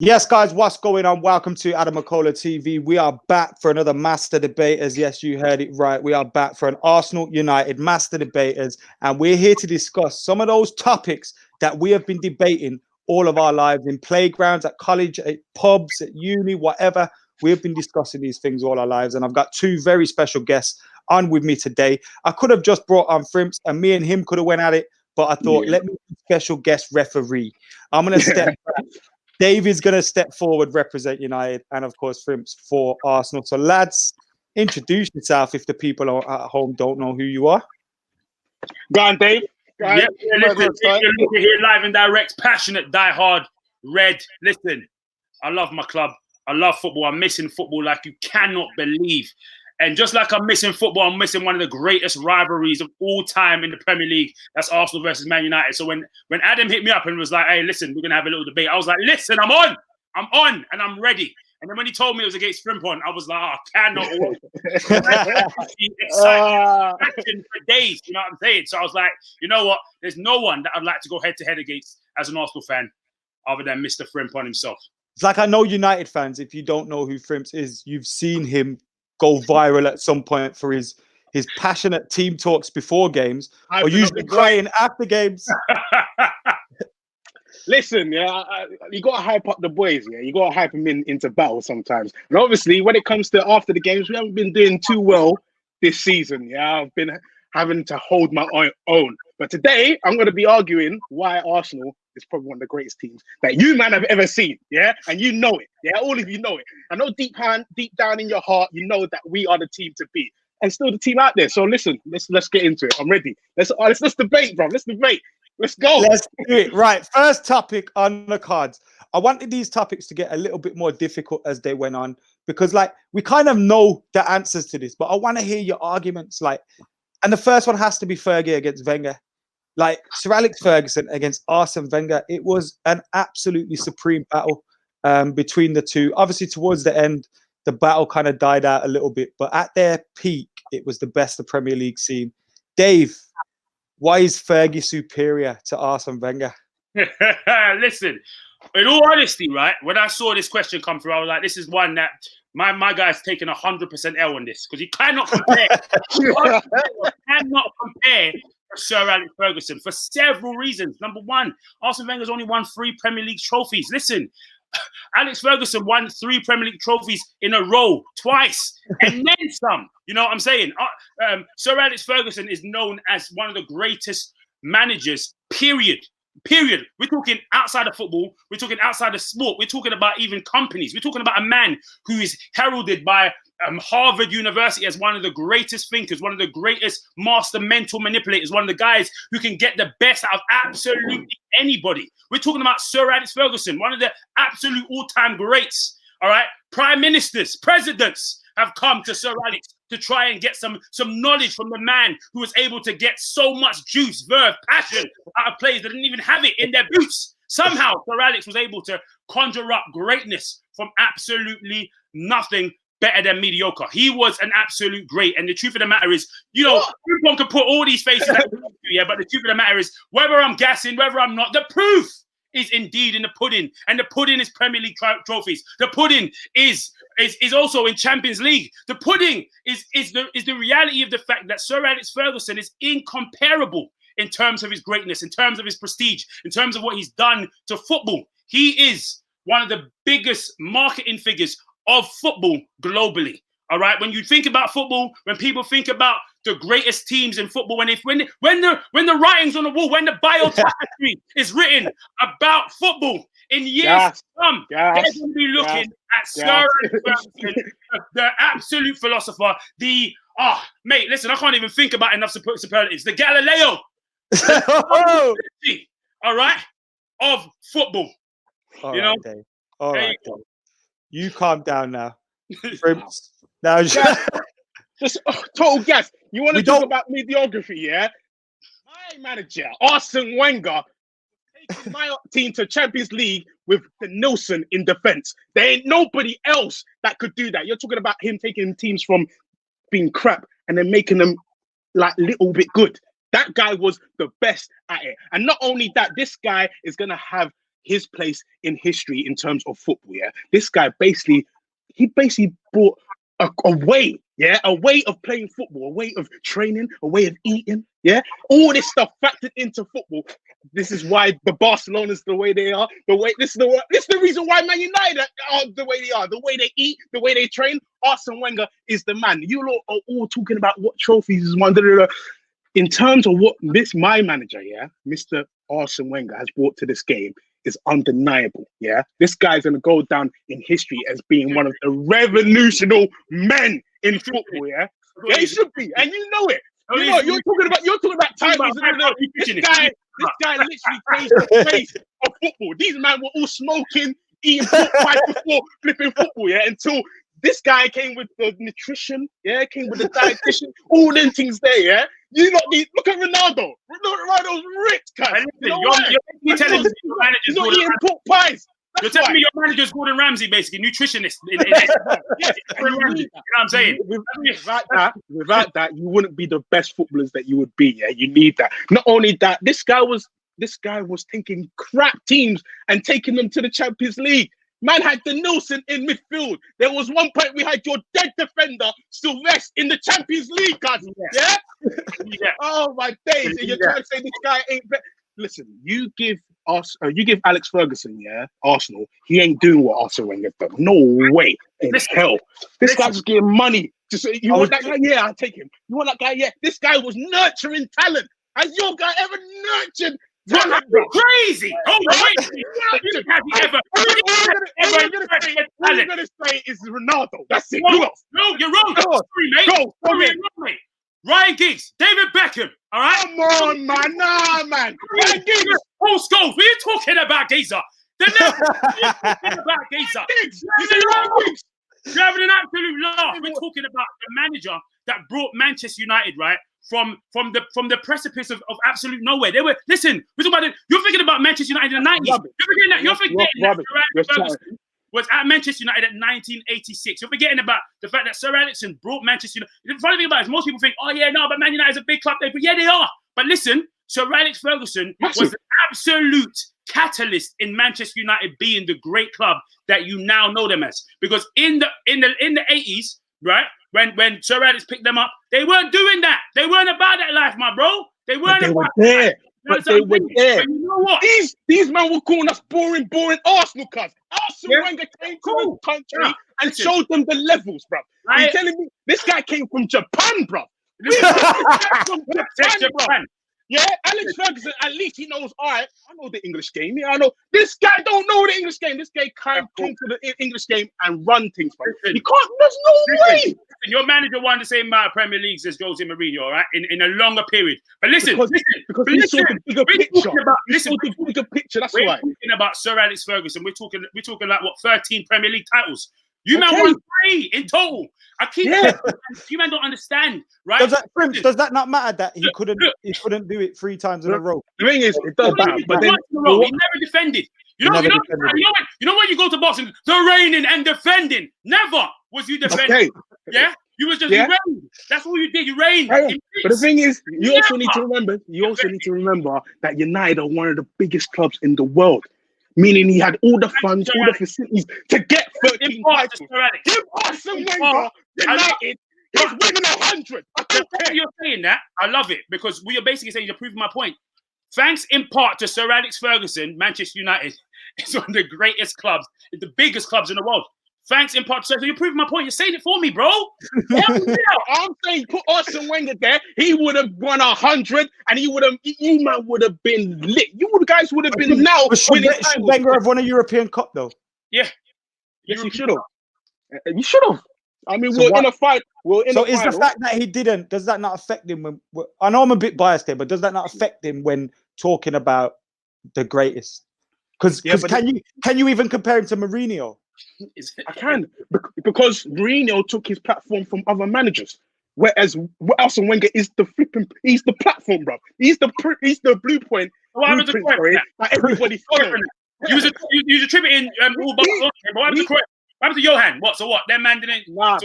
Yes, guys, what's going on? Welcome to AdamMcKola TV. We are back for another Master Debaters. Yes, you heard it right. We are back for an Arsenal United Master Debaters, and we're here to discuss some of those topics that we have been debating all of our lives in playgrounds, at college, at pubs, at uni, whatever. We've been discussing these things all our lives, and I've got two very special guests on with me today. I could have just brought on Frimps, and me and him could have went at it, but I thought, let me be special guest referee. I'm going to step back. David's going to step forward, represent United, and of course, Frimps for Arsenal. So, lads, introduce yourself if the people at home don't know who you are. Go on, Dave. Listen, you're here live and direct, passionate, die-hard, red. Listen, I love my club. I love football. I'm missing football like you cannot believe. And just like I'm missing football, I'm missing one of the greatest rivalries of all time in the Premier League. That's Arsenal versus Man United. So when Adam hit me up and was like, hey, listen, we're going to have a little debate, I was like, listen, I'm on, and I'm ready. And then when he told me it was against Frimpon, I was like, oh, I cannot wait. Excited for days, you know what I'm saying? So I was like, you know what? There's no one that I'd like to go head-to-head against as an Arsenal fan other than Mr. Frimpon himself. It's like I know United fans, if you don't know who Frimps is, you've seen him go viral at some point for his passionate team talks before games, or usually crying after games. Listen, you got to hype up the boys, you got to hype them into battle sometimes. And obviously, when it comes to after the games, we haven't been doing too well this season. I've been having to hold my own. But today, I'm going to be arguing why Arsenal is probably one of the greatest teams that you, man, have ever seen. And you know it. All of you know it. I know deep down in your heart, you know that we are the team to beat, and still the team out there. So listen, let's get into it. I'm ready. Let's debate, bro. Let's debate. Let's go. Let's do it. Right. First topic on the cards. I wanted these topics to get a little bit more difficult as they went on, because we kind of know the answers to this, but I want to hear your arguments. And the first one has to be Fergie against Wenger. Sir Alex Ferguson against Arsene Wenger. It was an absolutely supreme battle between the two. Obviously, towards the end, the battle kind of died out a little bit, but at their peak, it was the best the Premier League seen. Dave, why is Fergie superior to Arsene Wenger? Listen, in all honesty, right, when I saw this question come through, I was like, this is one that my guy's taking 100% L on this, because you cannot compare. Sir Alex Ferguson for several reasons. Number one, Arsene Wenger's only won 3 Premier League trophies. Listen, Alex Ferguson won 3 Premier League trophies in a row, twice, and then some. You know what I'm saying? Sir Alex Ferguson is known as one of the greatest managers, period. We're talking outside of football. We're talking outside of sport. We're talking about even companies. We're talking about a man who is heralded by Harvard University as one of the greatest thinkers, one of the greatest master mental manipulators, one of the guys who can get the best out of absolutely anybody. We're talking about Sir Alex Ferguson, one of the absolute all-time greats. All right, prime ministers, presidents have come to Sir Alex to try and get some knowledge from the man who was able to get so much juice, verve, passion out of players that didn't even have it in their boots. Somehow, Sir Alex was able to conjure up greatness from absolutely nothing better than mediocre. He was an absolute great. And the truth of the matter is, everyone can put all these faces but the truth of the matter is, whether I'm gassing, whether I'm not, the proof is indeed in the pudding. And the pudding is Premier League trophies. The pudding is also in Champions League. The pudding is the reality of the fact that Sir Alex Ferguson is incomparable in terms of his greatness, in terms of his prestige, in terms of what he's done to football. He is one of the biggest marketing figures of football globally. All right. When you think about football, when people think about the greatest teams in football, when the writing's on the wall, when the biography is written about football in years to come, they're going to be looking at Sir Alex Ferguson, the absolute philosopher. Mate, listen, I can't even think about enough superlatives. The Galileo, all right, of football. All right, Dave. All right, Dave. You calm down now. Now, just total gas. You want to talk about mediocrity, My manager, Arsene Wenger, taking my team to Champions League with the Nilsson in defense. There ain't nobody else that could do that. You're talking about him taking teams from being crap and then making them little bit good. That guy was the best at it. And not only that, this guy is going to have his place in history in terms of football. Yeah, this guy basically brought a way, a way of playing football, a way of training, a way of eating, all this stuff factored into football. This is why the Barcelona's the way they are. This is the reason why Man United are the way they are. The way they eat, the way they train. Arsene Wenger is the man. You lot are all talking about what trophies is one. In terms of what my manager, Mr. Arsene Wenger has brought to this game is undeniable. This guy's gonna go down in history as being one of the revolutionary men in football. He should be, and you know it. You're talking about times. This guy literally changed the face of football. These men were all smoking, eating pork pies before flipping football. Until this guy came with the nutrition. Came with the dietitian. All them things there. You not need. Look at Ronaldo. Ronaldo's rich, guys. You're telling me your manager's not eating pork pies. You're telling me your manager's Gordon Ramsay, basically nutritionist. You know what I'm saying? Without that, you wouldn't be the best footballers that you would be. You need that. Not only that, this guy was taking crap teams and taking them to the Champions League. Man had the Nelson in midfield. There was one point we had your dead defender Sylvester in the Champions League, guys. Oh my days! You're trying to say this guy ain't better. Listen, you give Alex Ferguson, Arsenal, he ain't doing what Arsene Wenger done. No way in hell. This guy's just getting money. You want that guy? Yeah, I'll take him. You want that guy? Yeah. This guy was nurturing talent. Has your guy ever nurtured talent? Crazy. Oh, wait. All you're going to say is Ronaldo. That's it. Who else? No, you're wrong. Sorry, mate. Ryan Giggs, David Beckham, all right? Come on, man. Nah, man. Ryan Giggs. Paul Scholes, what are you talking about, Geezer? They're never talking about Geezer. You're having an absolute laugh. We're talking about the manager that brought Manchester United, right, from the precipice of absolute nowhere. We're talking about it. You're thinking about Manchester United in the 90s. You're forgetting that Ferguson was at Manchester United in 1986. You're forgetting about the fact that Sir Alex brought Manchester United. The funny thing about it is most people think, but Man United is a big club. But yeah, they are. But listen, Sir Alex Ferguson was an absolute catalyst in Manchester United being the great club that you now know them as. Because in the 80s, right, when Sir Alex picked them up, they weren't doing that. They weren't about that life, my bro. They weren't about that. But they were there. But you know what? These men were calling us boring Arsenal cuz. Arsene Wenger came to the country and showed them the levels, bro. Are you telling me this guy came from Japan, bro? Japan. Yeah, Alex Ferguson, at least he knows, all right, I know the English game. Yeah, I know. This guy don't know the English game. This guy can't come to the English game and run things, bro. He can't, there's no way. Your manager won the same amount of Premier Leagues as Jose Mourinho, all right, in a longer period. But listen, because he saw the bigger picture. He saw the bigger picture, that's why. We're talking about Sir Alex Ferguson. We're talking like, what, 13 Premier League titles? You man won 3 in total. You man don't understand, right? Does that not matter that he couldn't do it 3 times in a row? The thing is, it does matter. But then he never defended. You know when you go to boxing, the reigning and defending. Never was you defending. Okay. Yeah, you was just you reigned. That's all you did. You reigned. But the thing is, you also need to remember that United are one of the biggest clubs in the world. Meaning he had all the funds, all the facilities to get 13 titles. Give Arsene Wenger United, he's winning 100. You're saying that, I love it, because we are basically saying you're proving my point. Thanks in part to Sir Alex Ferguson, Manchester United is one of the greatest clubs, the biggest clubs in the world. Thanks in part to Sir. So you're proving my point. You're saying it for me, bro. I'm saying put Arsene Wenger there. He would have won 100, and you man would have been lit. You guys would have been now. Should Wenger have won a European Cup though? Yeah. Yes, he should have. You should have. I mean, we're in a fight. Is the fact that he didn't, does that not affect him when? I know I'm a bit biased here, but does that not affect him when talking about the greatest? Because can you even compare him to Mourinho? I can, because Mourinho took his platform from other managers, whereas Arsene Wenger is he's the platform, bro. He's the blueprint. That everybody follows. You was attributing all Barcelona. What happened to Johan? What? So what? That man didn't. Nah,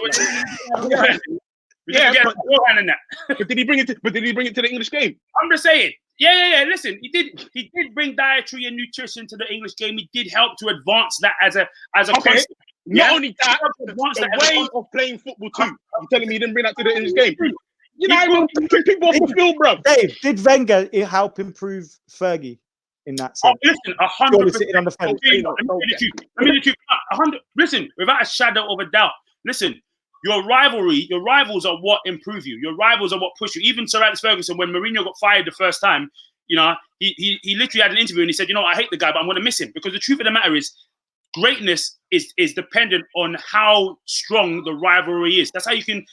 We just forget beforehand in that. But did he bring it to the English game? I'm just saying. Yeah. Listen, he did bring dietary and nutrition to the English game. He did help to advance that as a concept. Not only that, the way of playing football too. You're telling me he didn't bring that to the English game? You know, I'm people off the field, bro. Dave, did Wenger help improve Fergie in that sense? Listen, 100%. On the fence. Let me do 100. Listen, without a shadow of a doubt. Listen, your rivals are what improve you. Your rivals are what push you. Even Sir Alex Ferguson, when Mourinho got fired the first time, you know, he literally had an interview and he said, you know, I hate the guy, but I'm going to miss him, because the truth of the matter is, greatness is dependent on how strong the rivalry is. That's how you can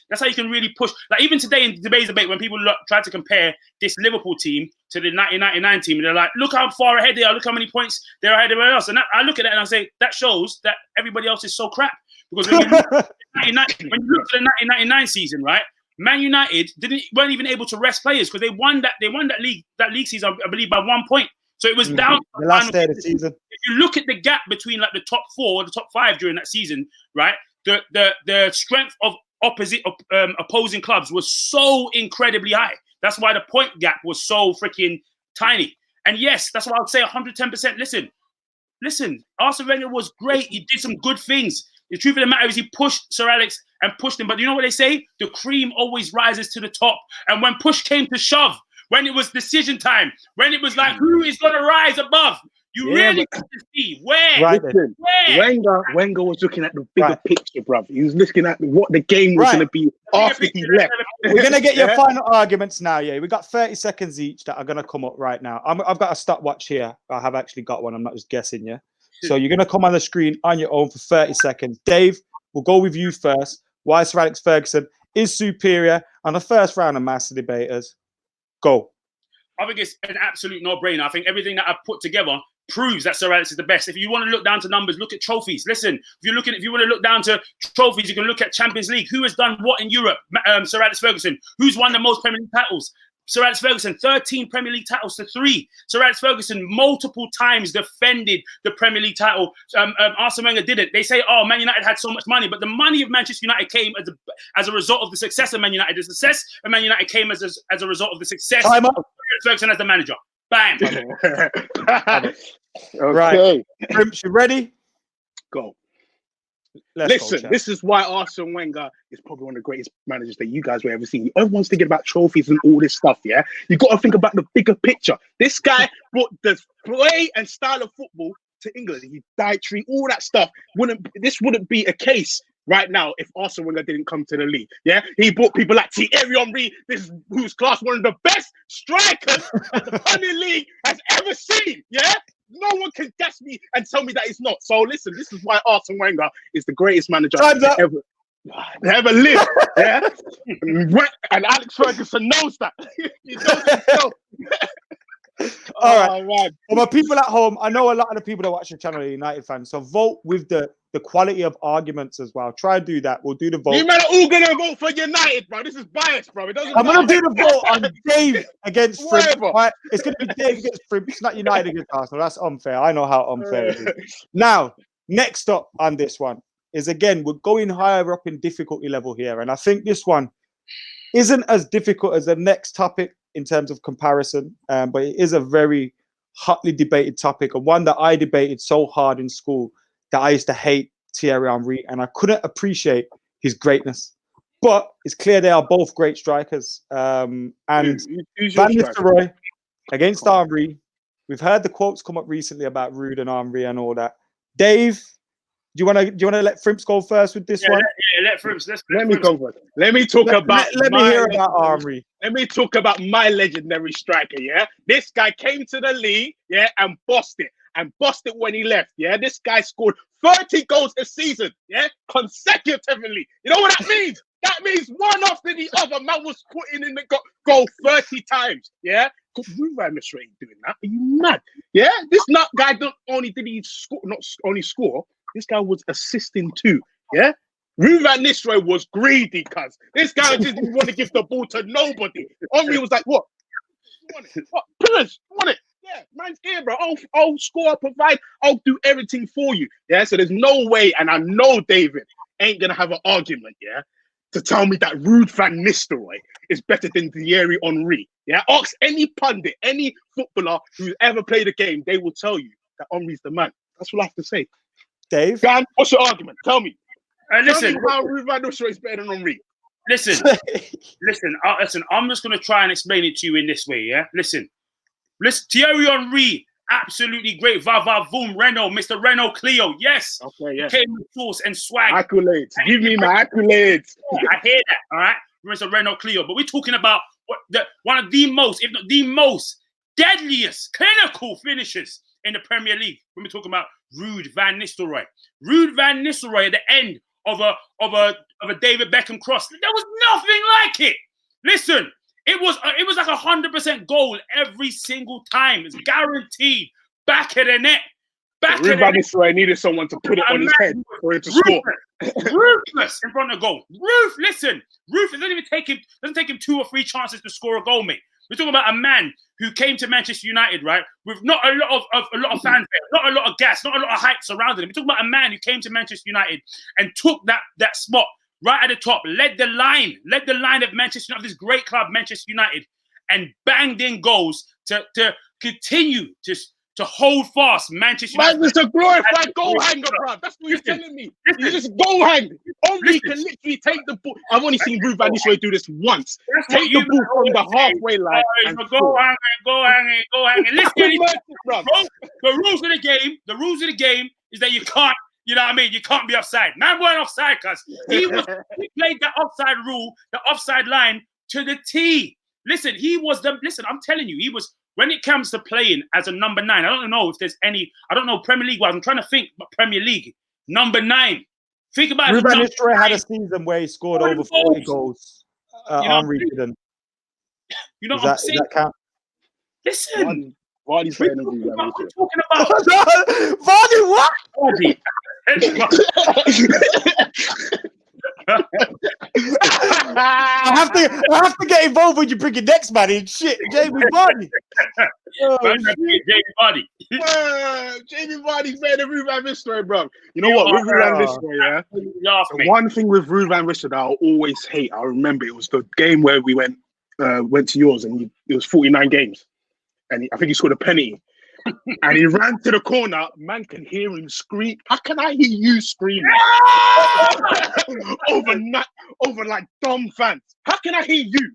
really push. Like even today in today's debate, when people try to compare this Liverpool team to the 1999 team, and they're like, look how far ahead they are, look how many points they're ahead of everyone else. And I look at that and I say, that shows that everybody else is so crap. Because when you look at the 1999 season, right? Man United weren't even able to rest players because they won that league season, I believe, by 1 point. So it was down the last day of the season. If you look at the gap between like the top 4, the top 5 during that season, right? The strength of opposing clubs was so incredibly high. That's why the point gap was so freaking tiny. And yes, that's why I would say 110%. Listen, Arsene Wenger was great. He did some good things. The truth of the matter is he pushed Sir Alex and pushed him. But you know what they say? The cream always rises to the top. And when push came to shove, when it was decision time, when it was like, who is going to rise above? You really have to see where. Right. Where? Wenger was looking at the bigger picture, bruv. He was looking at what the game was going to be after he left. We're going to get your final arguments now, yeah. We got 30 seconds each that are going to come up right now. I've got a stopwatch here. I have actually got one. I'm not just guessing, yeah. So you're going to come on the screen on your own for 30 seconds. Dave, we'll go with you first. Why Sir Alex Ferguson is superior on the first round of Master Debaters? Go. I think it's an absolute no-brainer. I think everything that I've put together proves that Sir Alex is the best. If you want to look down to numbers, look at trophies. Listen, if you want to look down to trophies, you can look at Champions League. Who has done what in Europe? Sir Alex Ferguson. Who's won the most Premier League titles? Sir Alex Ferguson, 13 Premier League titles to 3. Sir Alex Ferguson multiple times defended the Premier League title. Arsene Wenger didn't. They say, oh, Man United had so much money, but the money of Manchester United came as a result of the success of Man United. The success of Man United came as a result of the success of Ferguson as the manager. Bam. Okay. Right. You ready? Go. Listen, this is why Arsene Wenger is probably one of the greatest managers that you guys will ever see. Everyone's thinking about trophies and all this stuff, yeah? You got to think about the bigger picture. This guy brought the play and style of football to England. He dietary, all that stuff. This wouldn't be a case right now if Arsene Wenger didn't come to the league, yeah? He brought people like Thierry Henry, who's classed one of the best strikers that the Premier League has ever seen, yeah? No one can gas me and tell me that it's not. So listen, this is why Arsene Wenger is the greatest manager ever lived. Yeah, and Alex Ferguson knows that. He knows himself. All right, man. For my people at home, I know a lot of the people that watch the channel are United fans, so vote with the quality of arguments as well. Try to do that. We'll do the vote. You men are all gonna vote for United, bro. This is biased, bro. I'm gonna do the vote on Dave against Frimpon. Right? It's gonna be Dave against Frimpon. It's not United against Arsenal. That's unfair. I know how unfair it is. Now, next up on this one is, again, we're going higher up in difficulty level here, and I think this one isn't as difficult as the next topic in terms of comparison, but it is a very hotly debated topic, and one that I debated so hard in school that I used to hate Thierry Henry, and I couldn't appreciate his greatness. But it's clear they are both great strikers. And Van Nistelrooy against Henry. We've heard the quotes come up recently about Ruud and Henry and all that. Dave, do you want to let Frimps go first with this one? Let Frimps. Let me go first. Let me talk about. Let me hear about Henry. Let me talk about my legendary striker. Yeah, this guy came to the league, yeah, and bossed it. And bossed it when he left. Yeah, this guy scored 30 goals a season. Yeah, consecutively. You know what that means? That means one after the other. Man was putting in the goal 30 times. Yeah, Ruud Nistelrooy ain't doing that. Are you mad? Yeah, this nut guy not only did he score, not only score. This guy was assisting too. Yeah, Ruud Nistelrooy was greedy, cuz this guy didn't want to give the ball to nobody. Henry was like, what? You want it? What? Pillars, you want it? Yeah, man's here, bro. I'll score, provide, I'll do everything for you. Yeah, so there's no way, and I know David ain't gonna have an argument, yeah, to tell me that Ruud van Nistelrooy is better than Thierry Henry. Yeah, ask any pundit, any footballer who's ever played a game, they will tell you that Henry's the man. That's what I have to say. Dave? Dan, what's your argument? Tell me. Listen, Tell me how Ruud van Nistelrooy is better than Henry. Listen. I'm just going to try and explain it to you in this way, yeah? Listen. Thierry Henry, absolutely great. Va va voom, Renault, Mr. Renault Clio. Yes. Okay, yes. Came with sauce and swag. Accolades. Give me my accolades. I hear that, all right? Mr. Renault Clio. But we're talking about one of the most, if not the most deadliest clinical finishers in the Premier League. When we're talking about Ruud van Nistelrooy. Ruud van Nistelrooy at the end of a David Beckham cross. There was nothing like it. Listen, it was like 100% goal every single time. It's guaranteed. Back of the net. Ruud van Nistelrooy needed someone to put it on his head for him to score. Ruthless in front of goal. Listen, it doesn't take him 2 or 3 chances to score a goal, mate. We're talking about a man who came to Manchester United, right, with not a lot of fanfare, not a lot of gas, not a lot of hype surrounding him. We're talking about a man who came to Manchester United and took that spot right at the top, led the line of Manchester United, this great club, Manchester United, and banged in goals to continue to hold fast Manchester United. Man, it's a glorified goal hanger, bro. That's what you're telling me. You just goal hang. Only can literally take the ball. I've only seen Ruud van Nistelrooy do this once. Take the ball from the halfway line and go hanging. Listen, the rules of the game is that you can't. You know what I mean? You can't be offside. Man weren't offside, cuz he played that offside rule, the offside line to the T. Listen, I'm telling you, he was. When it comes to playing as a number 9, I don't know if there's any. I don't know Premier League. I'm trying to think. But Premier League number 9. Think about it. Ruud van Nistelrooy had a season where he scored over 40 goals. Henry didn't. You know what I'm saying? Does that count? Listen. Vardy's better than Ruud van I'm Nistelrooy. talking about. Vardy, what? Vardy. I have to get involved when you bring your next man in. Shit, Jamie Vardy. Jamie Vardy. Jamie Vardy's better than Ruud van Nistelrooy, bro. You know what? With Ruud van Nistelrooy, the one thing with Ruud van Nistelrooy that I'll always hate, I remember it was the game where we went to yours and it was 49 games. And I think he scored a penalty. And he ran to the corner. Man can hear him scream. How can I hear you screaming? over like dumb fans. How can I hear you?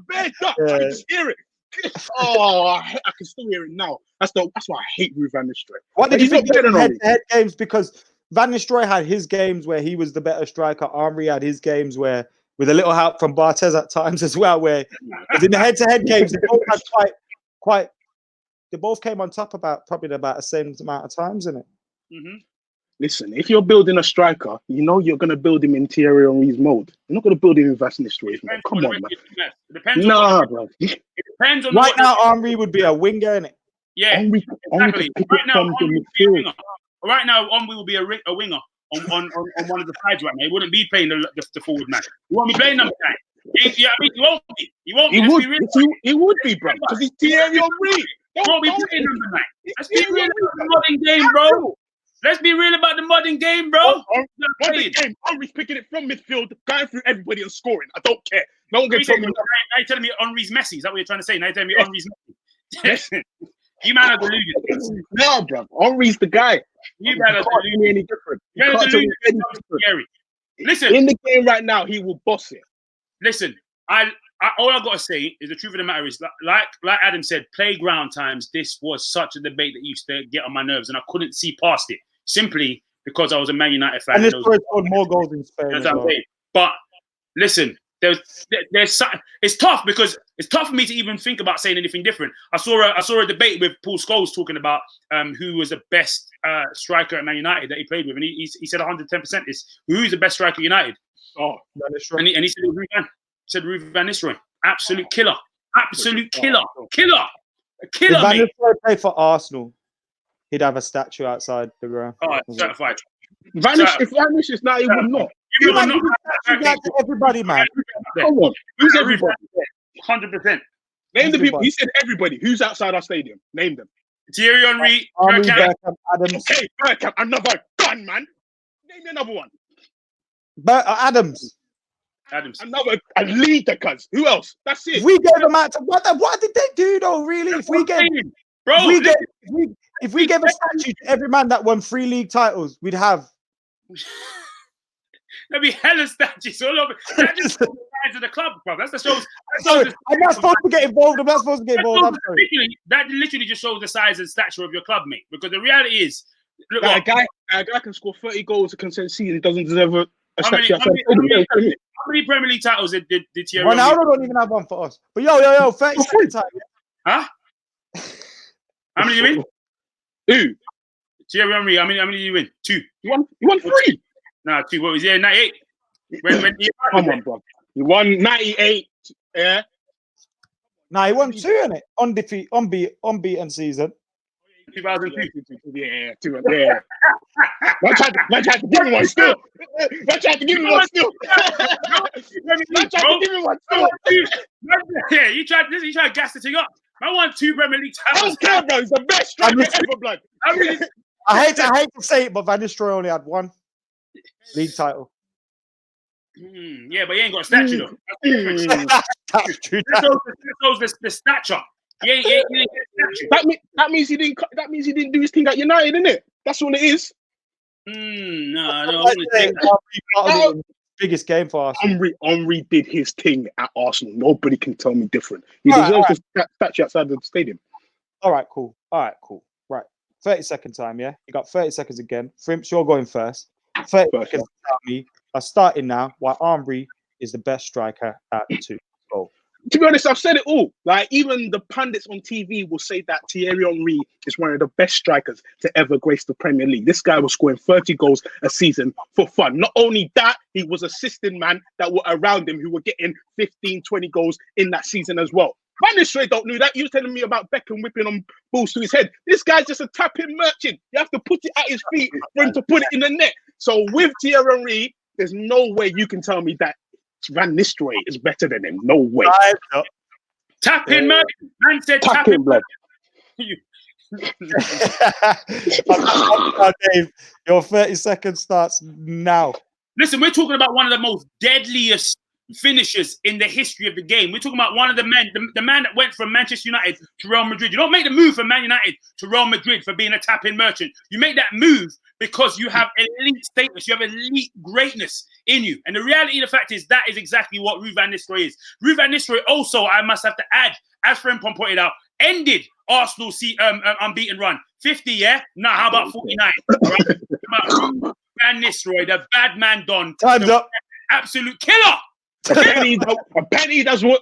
Bed up. I can just hear it. I can still hear it now. That's why I hate Ruud van Nistelrooy. What did you think of the head-to-head games? Because Van Nistelrooy had his games where he was the better striker. Henry had his games where, with a little help from Barthez at times as well, where in the head-to-head games, they both had quite. They both came on top probably about the same amount of times, isn't it? Mm-hmm. Listen, if you're building a striker, you know you're going to build him in Thierry Henry's mold. You're not going to build him in Van Nistelrooy's mold. Come on, man. Bro. It depends on right now, Henry would be a winger, innit? Yeah, Henry, exactly. Right now, Henry will be a winger on one of the sides right now. He wouldn't be playing the forward man. He won't be playing number 9. He won't be. He would be, bro. Because he's Thierry Henry. Won't be playing number 9. Let's be real about the modern game, bro. Let's be real about the modern game, bro. Henry's picking it from midfield, going through everybody and scoring. I don't care. No one gets Now you're telling me Henry's Messi. Is that what you're trying to say? Now you're telling me Henry's Messi. You man are deluded. No, bro. Henry's the guy. You man are deluded. Any different. You're deluded. Scary. Listen. In the game right now, he will boss it. Listen, all I gotta say is the truth of the matter is, like Adam said, playground times. This was such a debate that used to get on my nerves, and I couldn't see past it simply because I was a Man United fan. And this scored more goals in Spain. As well. But listen, there's it's tough because it's tough for me to even think about saying anything different. I saw a debate with Paul Scholes talking about who was the best striker at Man United that he played with, and he said 110% is who's the best striker at United. Oh, and he said Ruud van. Said Ruud van Nistelrooy, absolute killer, absolute killer. If Van Nistelrooy played for Arsenal, he'd have a statue outside the ground. All right, certified. If Van Nistelrooy is now, he would not. You might to everybody, man. Come on, who's everybody? 100%. Name the people. He said everybody. Who's outside our stadium? Name them. Thierry Henry, Bergkamp, Adams. Okay, Bergkamp, another gun, man. Name another one. But Adams. Adams. A leader, cuz. Who else? That's it. If we gave them out to what did they do though? Really? If we gave if we gave a statue to every man that won 3 league titles, we'd have. There'd be hella statues all over. That just shows the size of the club, bro. That's the shows. I'm not supposed to get involved. I'm not supposed to get involved. That literally just shows the size and stature of your club, mate. Because the reality is, look, a guy can score 30 goals against season. He doesn't deserve a statue. How many Premier League titles did Thierry? Ronaldo don't even have one for us. But yo, 30 time. Huh? How many do you win? Who? Thierry Henry. How many do you win? 2. You won 3. Nah, 2. What was he? 98. When Come on, bro. You won 98. Yeah. Nah, he won 2 in it. Unbeaten season. 2002. Yeah. Man tried to give me one still. Yeah, you tried to gas the thing up. I won 2 Premier League I titles. don't care, bro. He's the best striker ever, blood. I hate to say it, but Van Nistelrooy only had 1 league title. Yeah, but he ain't got a statue though. That's true. That shows the stature. He ain't get a statue. That means he didn't do his thing at United, innit? That's all it is. No. Biggest game for us. Henry did his thing at Arsenal. Nobody can tell me different. He deserves a statue outside the stadium. All right, cool. Right. 30-second time, yeah? You got 30 seconds again. Frimps, you're going first. 30 seconds to tell me. I'm starting now why Henry is the best striker at 2. Go. To be honest, I've said it all. Like, even the pundits on TV will say that Thierry Henry is one of the best strikers to ever grace the Premier League. This guy was scoring 30 goals a season for fun. Not only that, he was assisting man that were around him who were getting 15, 20 goals in that season as well. Van Nistelrooy don't know that. You were telling me about Beckham whipping on balls to his head. This guy's just a tapping merchant. You have to put it at his feet for him to put it in the net. So with Thierry Henry, there's no way you can tell me that Van Nistelrooy is better than him. No way. Tap in, man. Man said tap in, blood. Dave, your 30 seconds starts now. Listen, we're talking about one of the most deadliest finishers in the history of the game. We're talking about one of the men, the man that went from Manchester United to Real Madrid. You don't make the move from Man United to Real Madrid for being a tap-in merchant. You make that move because you have elite status, you have elite greatness in you. And the reality of the fact is that is exactly what Ruud van Nistelrooy is. Ruud van Nistelrooy also, I must have to add, as Frimpon pointed out, ended Arsenal's unbeaten run. 50, yeah? Nah, how about 49? All right? Ruud van Nistelrooy, the bad man Don. Time's up. Absolute killer. A penny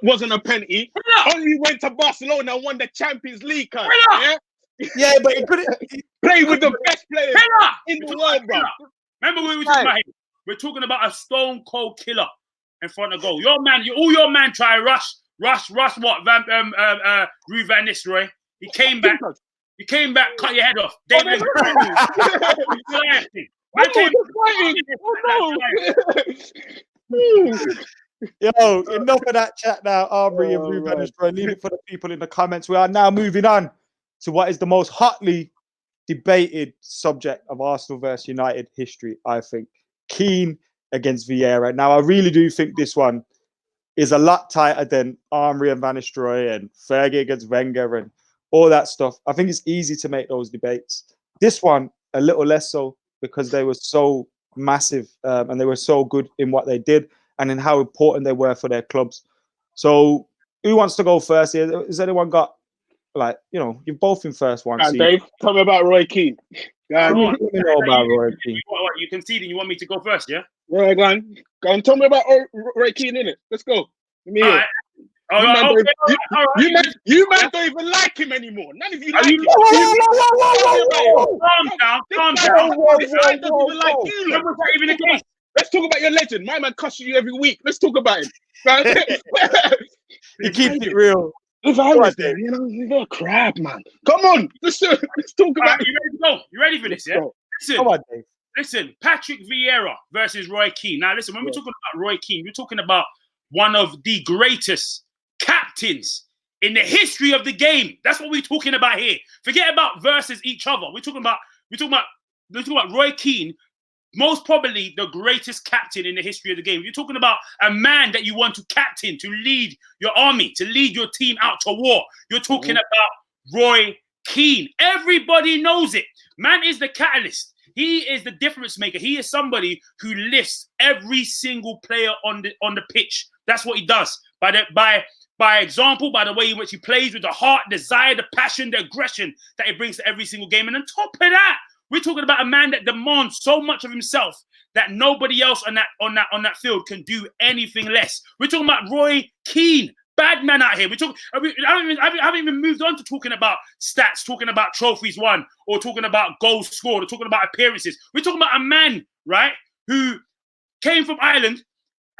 wasn't a penny. Only went to Barcelona and won the Champions League. Yeah, but he couldn't play with the best players in the world, bro. Remember when we were talking about him? We're talking about a stone cold killer in front of goal. All your man try rush what? Ruud van Nistelrooy. He came back, cut your head off. David. Yo, enough of that chat now, Henry and Ruud van Nistelrooy. Leave it for the people in the comments. We are now moving on to what is the most hotly debated subject of Arsenal versus United history, I think. Keane against Vieira. Now, I really do think this one is a lot tighter than Henry and Van Nistelrooy and Fergie against Wenger and all that stuff. I think it's easy to make those debates. This one, a little less so, because they were so massive and they were so good in what they did and in how important they were for their clubs. So who wants to go first here? Has anyone got, like, you've both been first one. Dave, tell me about Roy Keane. Let me know about Roy Keane. What, you conceding? You want me to go first, yeah? Right, go on. Tell me about Roy Keane, innit? Let's go. Let me hear. You man don't even like him anymore. None of you like him. Calm down. This guy doesn't even like you. What's that even the case? Let's talk about your legend. My man cusses you every week. Let's talk about him. He keeps it real. If I was there, you're a crab, man. Come on, let's talk about it. You ready to go? You ready for this, yeah? Listen, Patrick Vieira versus Roy Keane. Now, listen, when we're talking about Roy Keane, we're talking about one of the greatest captains in the history of the game. That's what we're talking about here. Forget about versus each other. We're talking about Roy Keane most probably the greatest captain in the history of the game. You're talking about a man that you want to captain, to lead your army, to lead your team out to war. You're talking about Roy Keane. Everybody knows it. Man is the catalyst. He is the difference maker. He is somebody who lifts every single player on the pitch. That's what he does. By example, by the way in which he plays, with the heart, desire, the passion, the aggression that he brings to every single game. And on top of that, we're talking about a man that demands so much of himself that nobody else on that field can do anything less. We're talking about Roy Keane, bad man out here. I haven't even moved on to talking about stats, talking about trophies won, or talking about goals scored, or talking about appearances. We're talking about a man, right, who came from Ireland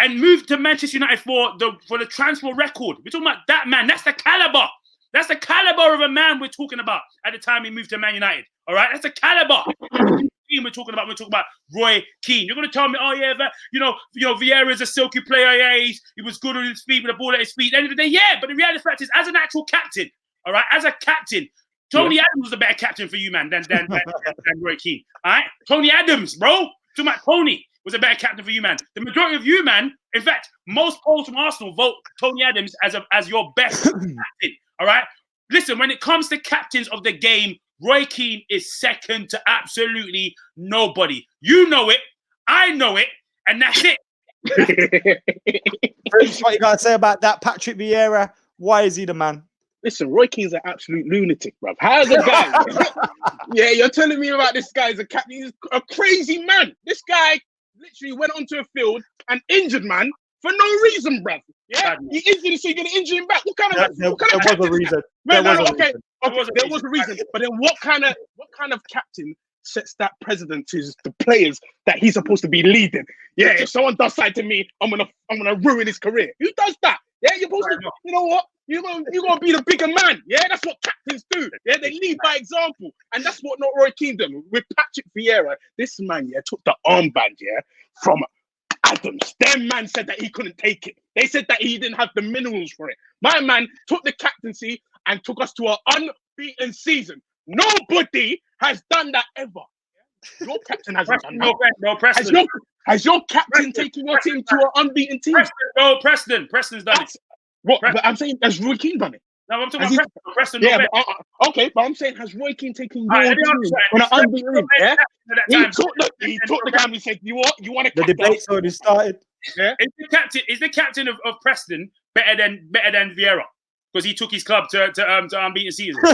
and moved to Manchester United for the transfer record. We're talking about that man. That's the caliber. That's the caliber of a man we're talking about at the time he moved to Man United. All right, that's the caliber we're talking about. We're talking about Roy Keane. You're going to tell me, oh yeah, but, Vieira is a silky player. Yeah, he was good on his feet with the ball at his feet. At the end of the day, yeah. But the reality of the fact is, as an actual captain, all right, as a captain, Tony Adams was a better captain for you, man, than Roy Keane. All right, Tony Adams, bro. Talking about Tony was a better captain for you, man. The majority of you, man, in fact, most polls from Arsenal vote Tony Adams as your best captain. All right? Listen, when it comes to captains of the game, Roy Keane is second to absolutely nobody. You know it, I know it, and that's it. What you got to say about that, Patrick Vieira? Why is he the man? Listen, Roy Keane's an absolute lunatic, bruv. How's a guy? Yeah, you're telling me about this guy as a captain. He's a crazy man. This guy literally went onto a field and injured man for no reason, bruv. Yeah, he injured him, so you're gonna injure him back. What kind of there was a reason. Man, there was a reason. But then what kind of captain sets that precedent to the players that he's supposed to be leading? Yeah, if someone does something to me, I'm gonna ruin his career. Who does that? Yeah, you're supposed to. You know what? You're gonna be the bigger man. Yeah, that's what captains do. Yeah, they lead by example, and that's what not Roy Keane did with Patrick Vieira. This man, took the armband, from Adams. Their man said that he couldn't take it. They said that he didn't have the minerals for it. My man took the captaincy and took us to an unbeaten season. Nobody has done that ever. Your captain hasn't done that. No, Preston. Has your captain taken your team to an unbeaten team? Preston's done it. What? But I'm saying, has Roy Keane done it? No, I'm talking about Preston. Yeah, okay, but I'm saying, has Roy Keane taken your team on an unbeaten team? Yeah, he took the game. He said, "You want to?" The debate's already started. Yeah, is the captain of Preston better than Vieira because he took his club to unbeaten season? Is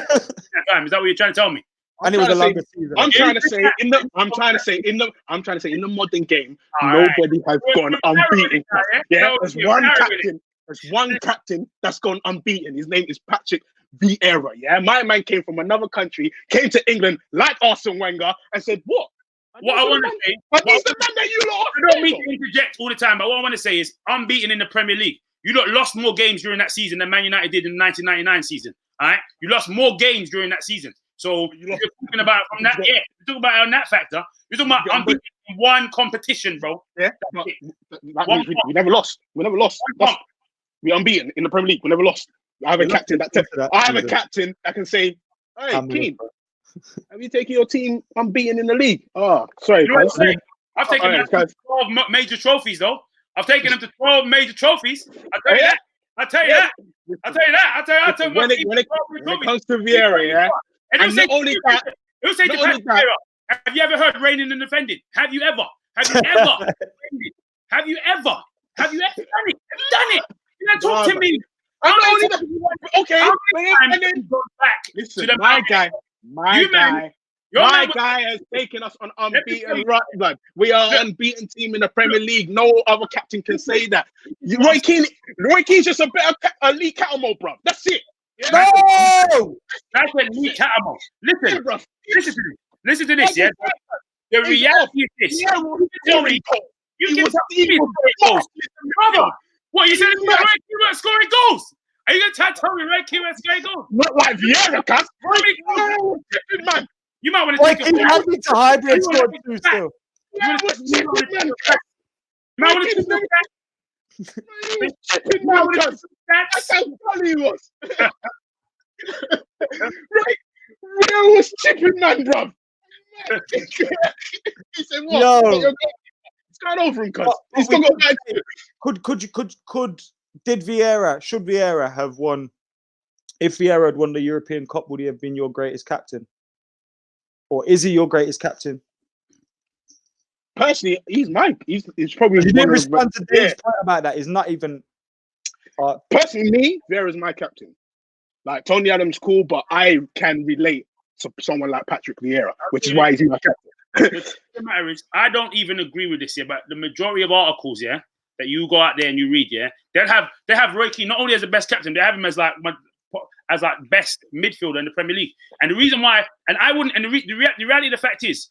that what you're trying to tell me? And it was a longer season. I'm trying to say in the modern game, nobody has gone unbeaten. Yeah, there's one captain that's gone unbeaten. His name is Patrick Vieira. Yeah, my man came from another country, came to England like Arsene Wenger, and said, "What? What I want to say, he's the man that you lot." I don't mean to interject all the time, but what I want to say is, unbeaten in the Premier League. You lot lost more games during that season than Man United did in the 1999 season. All right, you lost more games during that season. So you're talking about from that, you're talking about on that factor. You're talking about unbeaten in one competition, bro. Yeah, we never lost. We're unbeaten in the Premier League. We never lost. I have a captain that can say, "Hey, Keane, have you taken your team unbeaten in the league?" Oh, sorry, guys. I've taken them to 12 major trophies, though. I've taken them to 12 major trophies. I tell you that. When it comes to Vieira, yeah. And not only that, have you ever heard reigning and defending? Have you ever? Have you ever done it? Have you done it? You don't talk to me. Okay. Listen, my guy has taken us on unbeaten run. We are an unbeaten team in the Premier League. No other captain can say that. Roy Keane's just a better elite cattle mode, bro. That's it. Yeah, that's a elite cattle mode. Listen to this. Yeah, the reality is this. You can tell me goals. Brother, what you said? You weren't scoring goals. Are you gonna tell me Roy Keane was scoring goals? Not like Vieira, cuz. Man. You might want to take a hybrid scored two still. You might want to do that. That's how funny he was. Right. Where was chipping man, bruv? He said, what? Yo. What's going on for him, cuz? He's still got back. Should Vieira have won? If Vieira had won the European Cup, would he have been your greatest captain? Or is he your greatest captain? Personally, he's mine. He's probably. He didn't respond to Dave's point about that. He's not even. Personally, me, Vieira's my captain. Like Tony Adams, cool, but I can relate to someone like Patrick Vieira, which is why he's my captain. The matter is, I don't even agree with this here, but the majority of articles, yeah, that you go out there and you read, yeah, they have Roy Keane not only as the best captain, they have him as like best midfielder in the Premier League. And the reason why, and I wouldn't, and the reality of the fact is,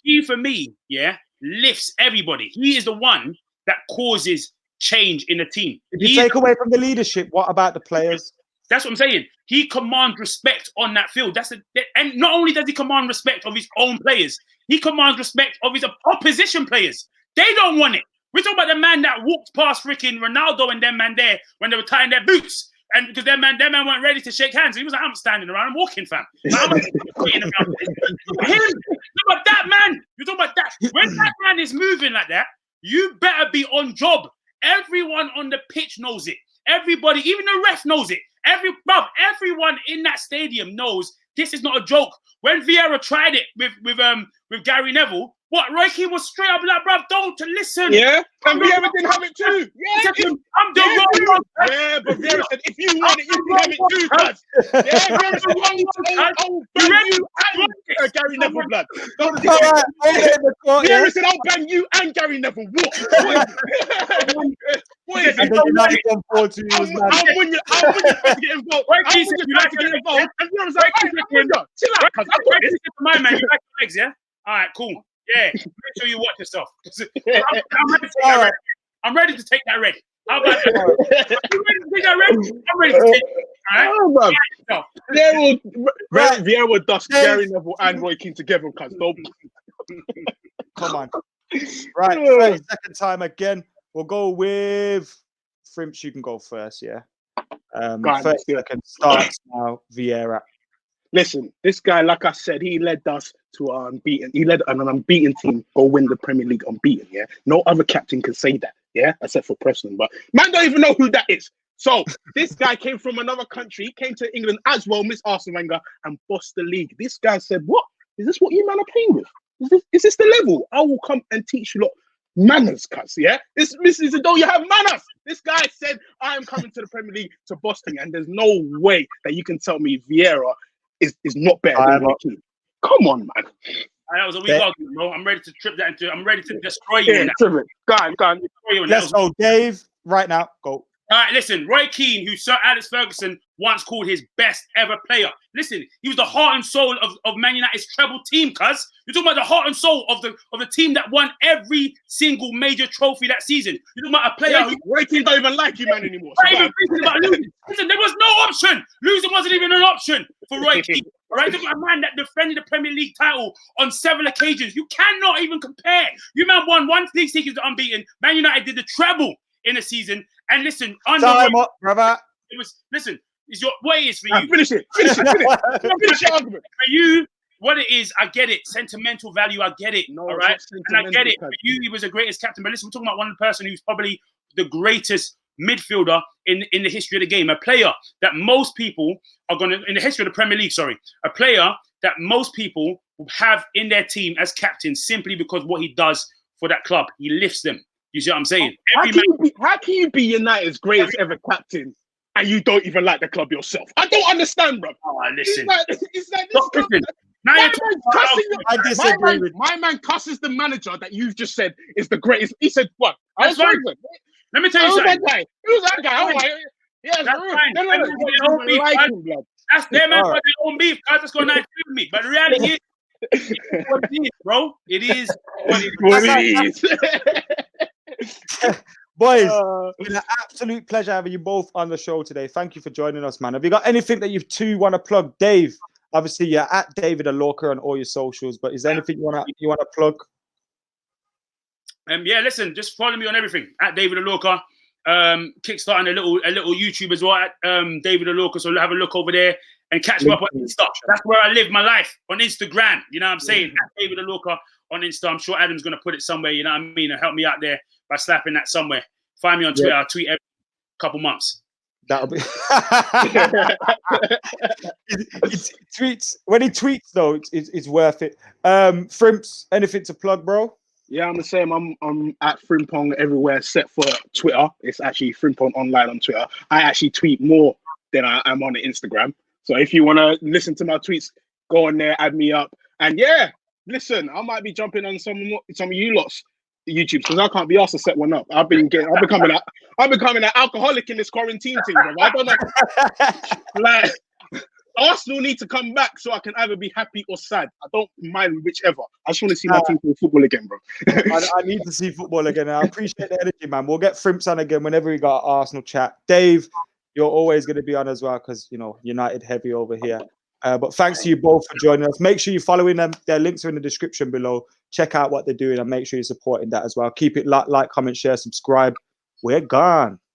he for me, yeah, lifts everybody. He is the one that causes change in the team. If you take away from the leadership, what about the players? That's what I'm saying. He commands respect on that field. And not only does he command respect of his own players, he commands respect of his opposition players. They don't want it. We're talking about the man that walked past freaking Ronaldo and them man there when they were tying their boots. And because their man weren't ready to shake hands. He was like, I'm standing around, I'm walking, fam. I'm waiting around. But that man, you're talking about that. When that man is moving like that, you better be on job. Everyone on the pitch knows it. Everybody, even the ref knows it. Everyone in that stadium knows this is not a joke. When Vieira tried it with Gary Neville, Roy Keane was straight up like, bruv, don't listen. Yeah, and Vieira didn't have it too. Yeah, but Vieira said, if you want it, you can have it too, blood. Yeah, Vieira said, I'll bang you and Gary Neville, blood. Vieira said, I'll bang you and Gary Neville. What? And then United come forward to you. I'll win you to get involved. And Vieira's like, chill out, cuz. My man, you like your legs, yeah? All right, cool. Yeah, make sure you watch yourself. I'm ready to take that red. How about that? You ready to take that red? I'm ready to take it. All right? Vieira will dust Gary Neville and Roy Keane together, cuz. Come on. Right, 30-second time again. We'll go with Frimps. You can go first, yeah. 30 seconds starts now. Vieira. Listen, this guy, like I said, he led us to unbeaten. He led an unbeaten team go win the Premier League unbeaten. Yeah, no other captain can say that. Yeah, except for Preston, but man don't even know who that is. So this guy came from another country, came to England as well, Miss Arsene Wenger, and bossed the league. This guy said, "What is this? What you man are playing with? Is this the level? I will come and teach you lot manners, cuz. Yeah, this is as though you have manners." This guy said, "I am coming to the Premier League to boss thing," and there's no way that you can tell me Vieira is not better than Roy Keane. Come on, man. That was a weak argument, bro. I'm ready to trip that into. I'm ready to destroy you. Go on. Let's go, Dave. Right now, go. All right, listen. Roy Keane, who Sir Alex Ferguson once called his best ever player. Listen, he was the heart and soul of Man United's treble team, cuz. You're talking about the heart and soul of the team that won every single major trophy that season. You're talking about a player who... Roy Keane don't even like you, man, anymore. Not even thinking about losing. Listen, there was no option. Losing wasn't even an option for Roy Keane. All right, a man that defended the Premier League title on several occasions. You cannot even compare. You man won one league season unbeaten. Man United did the treble in a season. And listen, time up, brother. It was it's your what it is for you. Finish it. Finish your argument. For you, what it is, I get it. Sentimental value, I get it. No, all right, and I get it. For you, he was the greatest captain. But listen, we're talking about one person who's probably the greatest midfielder in the history of the game. A player that most people are going to, in the history of the Premier League, a player that most people have in their team as captain simply because what he does for that club. He lifts them. You see what I'm saying? How can you be United's greatest ever captain and you don't even like the club yourself? I don't understand, bro. Oh, listen. It's like this. My man cusses the manager that you've just said is the greatest. He said, what? Let me tell you something. Who's that guy? Oh, my. Yeah, that's fine. That's their man for their own beef. That's going to with me. But the reality is, what it is, bro. It is what it is. Boys, it's been an absolute pleasure having you both on the show today. Thank you for joining us, man. Have you got anything that you two want to plug? Dave, obviously you're at David Alorka on all your socials, but is there anything you want to plug? Yeah, listen, just follow me on everything at David Alorka. Kickstarting a little YouTube as well at David Alorka, so have a look over there. and catch me up on Insta. That's where I live my life, on Instagram. You know what I'm saying? At David Alorka on Insta. I'm sure Adam's going to put it somewhere, you know what I mean? And help me out there by slapping that somewhere. Find me on Twitter. I tweet every couple months. That'll be. It tweets when he tweets though. It's worth it. Frimps, anything to plug, bro? Yeah, I'm the same. I'm at Frimpon everywhere except for Twitter. It's actually Frimpon Online on Twitter. I actually tweet more than I'm on the Instagram. So if you want to listen to my tweets, go on there, add me up. And yeah, listen, I might be jumping on some of you lot's YouTube because I can't be asked to set one up. I'm becoming an alcoholic in this quarantine thing, bro. I don't know. Like, Arsenal need to come back so I can either be happy or sad. I don't mind whichever. I just want to see my team play football again, bro. I need to see football again. And I appreciate the energy, man. We'll get Frimps on again whenever we got Arsenal chat. Dave, you're always going to be on as well because, you know, United heavy over here. But thanks to you both for joining us. Make sure you're following them. Their links are in the description below. Check out what they're doing and make sure you're supporting that as well. Keep it like, comment, share, subscribe. We're gone.